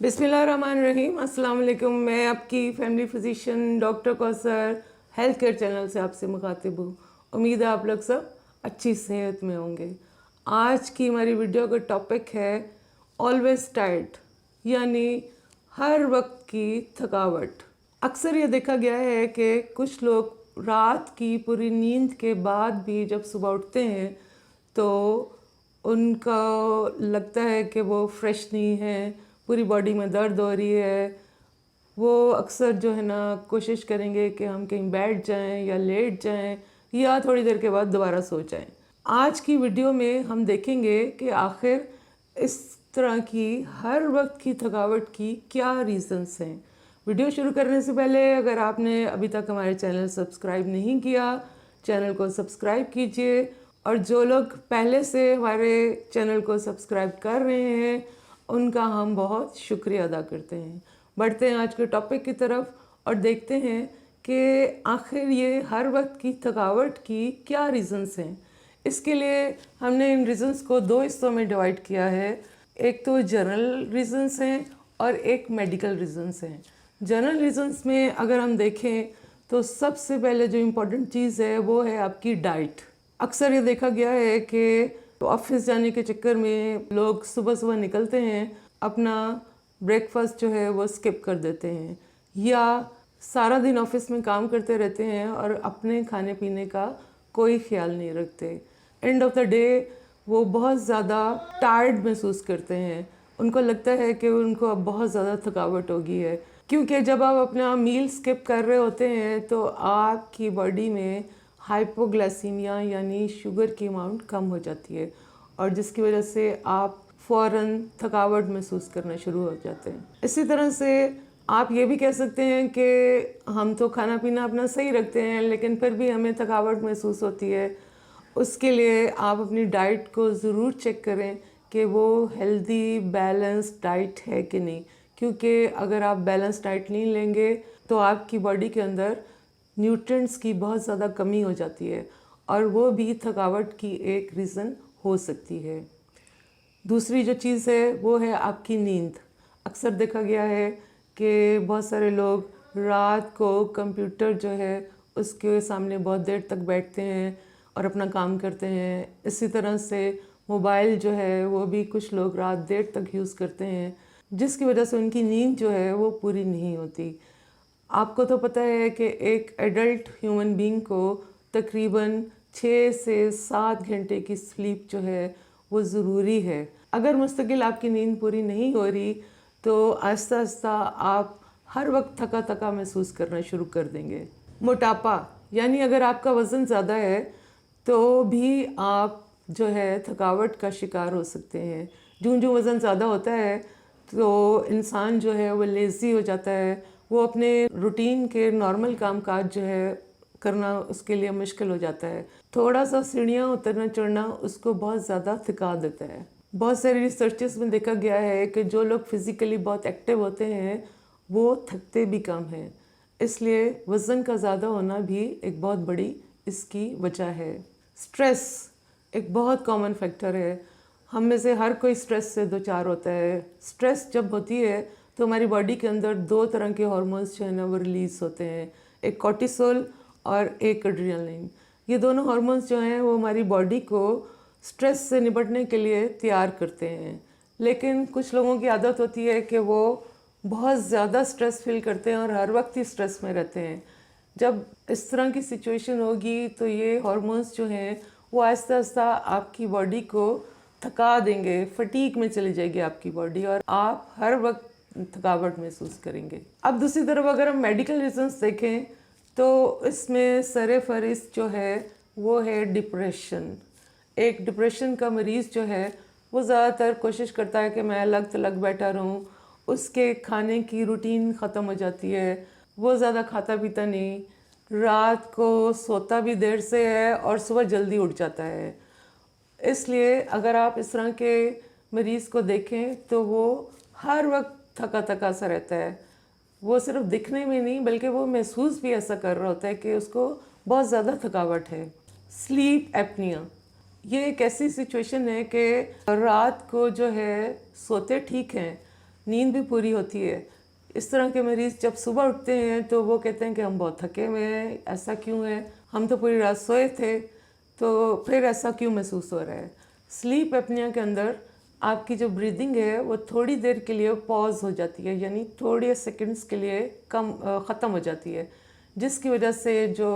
बिस्मिल्लाहिर्रहमानिर्रहीम। अस्सलाम वालेकुम। मैं आपकी family physician doctor Kausar health care channel से आपसे मुखातिब हूँ। उम्मीद है आप लोग सब अच्छी सेहत में होंगे। आज की हमारी वीडियो का टॉपिक है ऑलवेज टायर्ड, यानी हर वक्त की थकावट। अक्सर ये देखा गया है कि कुछ लोग रात की पूरी नींद के बाद भी जब सुबह उठते हैं तो उनका लगता है कि वो फ्रेश नहीं है, पूरी बॉडी में दर्द हो रही है। वो अक्सर जो है ना कोशिश करेंगे कि हम कहीं बैठ जाएं या लेट जाएं या थोड़ी देर के बाद दोबारा सो जाएं। आज की वीडियो में हम देखेंगे कि आखिर इस तरह की हर वक्त की थकावट की क्या रीज़न्स हैं। वीडियो शुरू करने से पहले अगर आपने अभी तक हमारे चैनल सब्सक्राइब नहीं किया, चैनल को सब्सक्राइब कीजिए। और जो लोग पहले से हमारे चैनल को सब्सक्राइब कर रहे हैं उनका हम बहुत शुक्रिया अदा करते हैं। बढ़ते हैं आज के टॉपिक की तरफ और देखते हैं कि आखिर ये हर वक्त की थकावट की क्या रीज़न्स हैं। इसके लिए हमने इन रीज़न्स को दो हिस्सों में डिवाइड किया है। एक तो जनरल रीज़न्स हैं और एक मेडिकल रीज़न्स हैं। जनरल रीज़न्स में अगर हम देखें तो सबसे पहले जो इम्पोर्टेंट चीज़ है वो है आपकी डाइट। अक्सर ये देखा गया है कि ऑफिस जाने के चक्कर में लोग सुबह सुबह निकलते हैं, अपना ब्रेकफास्ट जो है वो स्किप कर देते हैं, या सारा दिन ऑफिस में काम करते रहते हैं और अपने खाने पीने का कोई ख्याल नहीं रखते। एंड ऑफ द डे वो बहुत ज़्यादा टायर्ड महसूस करते हैं। उनको लगता है कि उनको अब बहुत ज़्यादा थकावट हो गई है, क्योंकि जब आप अपना मील स्किप कर रहे होते हैं तो आपकी बॉडी में हाइपोग्लाइसीमिया यानी शुगर की अमाउंट कम हो जाती है, और जिसकी वजह से आप फ़ौरन थकावट महसूस करना शुरू हो जाते हैं। इसी तरह से आप ये भी कह सकते हैं कि हम तो खाना पीना अपना सही रखते हैं लेकिन फिर भी हमें थकावट महसूस होती है। उसके लिए आप अपनी डाइट को ज़रूर चेक करें कि वो हेल्दी बैलेंस डाइट है कि नहीं, क्योंकि अगर आप बैलेंस डाइट नहीं लेंगे तो आपकी बॉडी के अंदर न्यूट्रिएंट्स की बहुत ज़्यादा कमी हो जाती है और वो भी थकावट की एक रीज़न हो सकती है। दूसरी जो चीज़ है वो है आपकी नींद। अक्सर देखा गया है कि बहुत सारे लोग रात को कंप्यूटर जो है उसके सामने बहुत देर तक बैठते हैं और अपना काम करते हैं। इसी तरह से मोबाइल जो है वो भी कुछ लोग रात देर तक यूज़ करते हैं, जिसकी वजह से उनकी नींद जो है वो पूरी नहीं होती। आपको तो पता है कि एक एडल्ट ह्यूमन बीइंग को तकरीबन 6 से 7 घंटे की स्लीप जो है वो ज़रूरी है। अगर मुस्तकिल आपकी नींद पूरी नहीं हो रही तो आहिस्ता आहिस्ता आप हर वक्त थका थका महसूस करना शुरू कर देंगे। मोटापा, यानी अगर आपका वज़न ज़्यादा है तो भी आप जो है थकावट का शिकार हो सकते हैं। जो वज़न ज़्यादा होता है तो इंसान जो है वो लेज़ी हो जाता है, वो अपने रूटीन के नॉर्मल कामकाज जो है करना उसके लिए मुश्किल हो जाता है। थोड़ा सा सीढ़ियाँ उतरना चढ़ना उसको बहुत ज़्यादा थका देता है। बहुत सारी रिसर्चेस में देखा गया है कि जो लोग फिज़िकली बहुत एक्टिव होते हैं वो थकते भी कम हैं। इसलिए वज़न का ज़्यादा होना भी एक बहुत बड़ी इसकी वजह है। स्ट्रेस एक बहुत कॉमन फैक्टर है। हम में से हर कोई स्ट्रेस से दो चार होता है। स्ट्रेस जब होती है तो हमारी बॉडी के अंदर दो तरह के हार्मोन्स जो है ना वो रिलीज़ होते हैं, एक कॉर्टिसोल और एक एड्रेनलिन। ये दोनों हार्मोन्स जो हैं वो हमारी बॉडी को स्ट्रेस से निपटने के लिए तैयार करते हैं। लेकिन कुछ लोगों की आदत होती है कि वो बहुत ज़्यादा स्ट्रेस फील करते हैं और हर वक्त ही स्ट्रेस में रहते हैं। जब इस तरह की सिचुएशन होगी तो ये हार्मोन्स जो हैं वो आहिस्ता आहिस्ता आपकी बॉडी को थका देंगे, फटीग में चली जाएगी आपकी बॉडी और आप हर वक्त थकावट महसूस करेंगे। अब दूसरी तरफ अगर हम मेडिकल रीजंस देखें तो इसमें सरे फहरिस्त जो है वो है डिप्रेशन। एक डिप्रेशन का मरीज़ जो है वो ज़्यादातर कोशिश करता है कि मैं अलग थलग बैठा रहूं। उसके खाने की रूटीन ख़त्म हो जाती है, वो ज़्यादा खाता पीता नहीं, रात को सोता भी देर से है और सुबह जल्दी उठ जाता है। इसलिए अगर आप इस तरह के मरीज़ को देखें तो वो हर वक्त थका थका सा रहता है। वो सिर्फ दिखने में नहीं बल्कि वो महसूस भी ऐसा कर रहा होता है कि उसको बहुत ज़्यादा थकावट है। स्लीप एपनिया, ये एक ऐसी सिचुएशन है कि रात को जो है सोते ठीक हैं नींद भी पूरी होती है। इस तरह के मरीज़ जब सुबह उठते हैं तो वो कहते हैं कि हम बहुत थके हुए हैं, ऐसा क्यों है, हम तो पूरी रात सोए थे, तो फिर ऐसा क्यों महसूस हो रहा है। स्लीप एपनिया के अंदर आपकी जो ब्रीदिंग है वो थोड़ी देर के लिए पॉज हो जाती है, यानी थोड़े सेकंड्स के लिए ख़त्म हो जाती है, जिसकी वजह से जो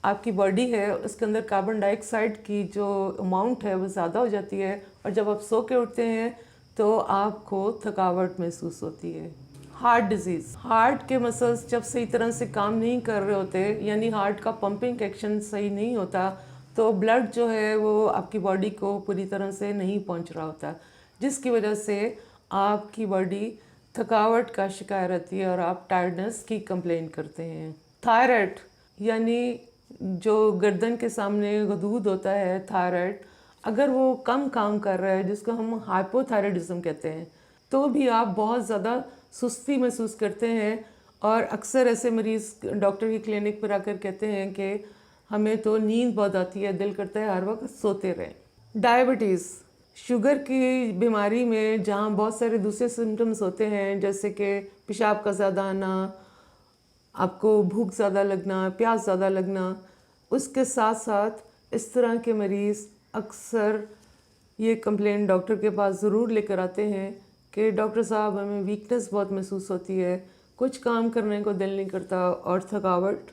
आपकी बॉडी है उसके अंदर कार्बन डाइऑक्साइड की जो अमाउंट है वो ज़्यादा हो जाती है, और जब आप सो के उठते हैं तो आपको थकावट महसूस होती है। हार्ट डिजीज़, हार्ट के मसल्स जब सही तरह से काम नहीं कर रहे होते, यानी हार्ट का पंपिंग एक्शन सही नहीं होता, तो ब्लड जो है वो आपकी बॉडी को पूरी तरह से नहीं पहुंच रहा होता, जिसकी वजह से आपकी बॉडी थकावट का शिकार रहती है और आप टायर्डनेस की कंप्लेन करते हैं। थायराइड, यानी जो गर्दन के सामने गदूद होता है थायराइड, अगर वो कम काम कर रहा है, जिसको हम हाइपोथायराइडिज्म कहते हैं, तो भी आप बहुत ज़्यादा सुस्ती महसूस करते हैं। और अक्सर ऐसे मरीज़ डॉक्टर की क्लिनिक पर आकर कहते हैं कि हमें तो नींद बहुत आती है, दिल करता है हर वक्त सोते रहें। डायबिटीज़, शुगर की बीमारी में जहाँ बहुत सारे दूसरे सिम्टम्स होते हैं, जैसे कि पेशाब का ज़्यादा आना, आपको भूख ज़्यादा लगना, प्यास ज़्यादा लगना, उसके साथ साथ इस तरह के मरीज़ अक्सर ये कंप्लेंट डॉक्टर के पास ज़रूर लेकर आते हैं कि डॉक्टर साहब हमें वीकनेस बहुत महसूस होती है, कुछ काम करने को दिल नहीं करता और थकावट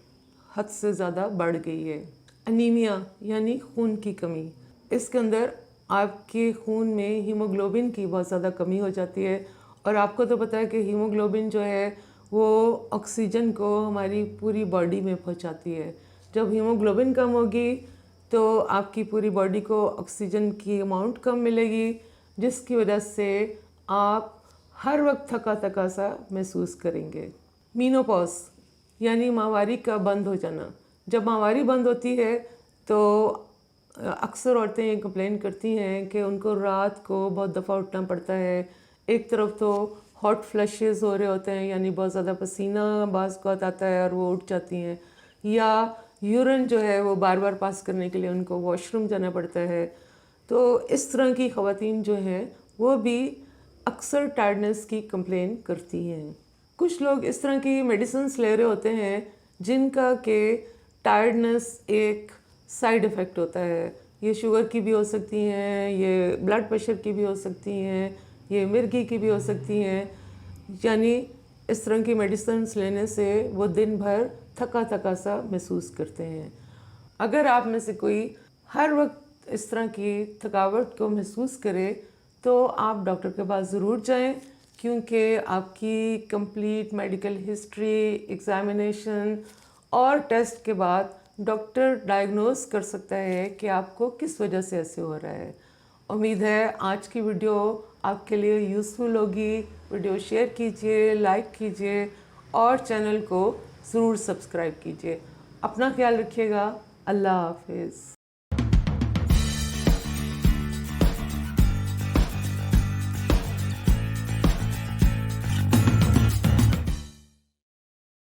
हद से ज़्यादा बढ़ गई है। अनीमिया यानी खून की कमी, इसके अंदर आपके खून में हीमोग्लोबिन की बहुत ज़्यादा कमी हो जाती है, और आपको तो पता है कि हीमोग्लोबिन जो है वो ऑक्सीजन को हमारी पूरी बॉडी में पहुंचाती है। जब हीमोग्लोबिन कम होगी तो आपकी पूरी बॉडी को ऑक्सीजन की अमाउंट कम मिलेगी, जिसकी वजह से आप हर वक्त थका थका सा महसूस करेंगे। मीनोपॉज यानी माहवारी का बंद हो जाना, जब माहवारी बंद होती है तो अक्सर औरतें ये कंप्लेन करती हैं कि उनको रात को बहुत दफ़ा उठना पड़ता है। एक तरफ तो हॉट फ्लशेस हो रहे होते हैं, यानी बहुत ज़्यादा पसीना बाज़ को आता है और वो उठ जाती हैं, या यूरिन जो है वो बार बार पास करने के लिए उनको वॉशरूम जाना पड़ता है। तो इस तरह की ख़वातीन जो हैं वो भी अक्सर टायर्डनेस की कंप्लेन करती हैं। कुछ लोग इस तरह की मेडिसिन्स ले रहे होते हैं जिनका कि टायर्डनेस एक साइड इफ़ेक्ट होता है। ये शुगर की भी हो सकती हैं, ये ब्लड प्रेशर की भी हो सकती हैं, ये मिर्गी की भी हो सकती हैं, यानी इस तरह की मेडिसिन्स लेने से वो दिन भर थका थका सा महसूस करते हैं। अगर आप में से कोई हर वक्त इस तरह की थकावट को महसूस करे तो आप डॉक्टर के पास ज़रूर जाएं, क्योंकि आपकी कंप्लीट मेडिकल हिस्ट्री, एग्ज़ामिनेशन और टेस्ट के बाद डॉक्टर डायग्नोस कर सकता है कि आपको किस वजह से ऐसे हो रहा है। उम्मीद है आज की वीडियो आपके लिए यूज़फुल होगी। वीडियो शेयर कीजिए, लाइक कीजिए और चैनल को ज़रूर सब्सक्राइब कीजिए। अपना ख्याल रखिएगा। अल्लाह हाफिज़।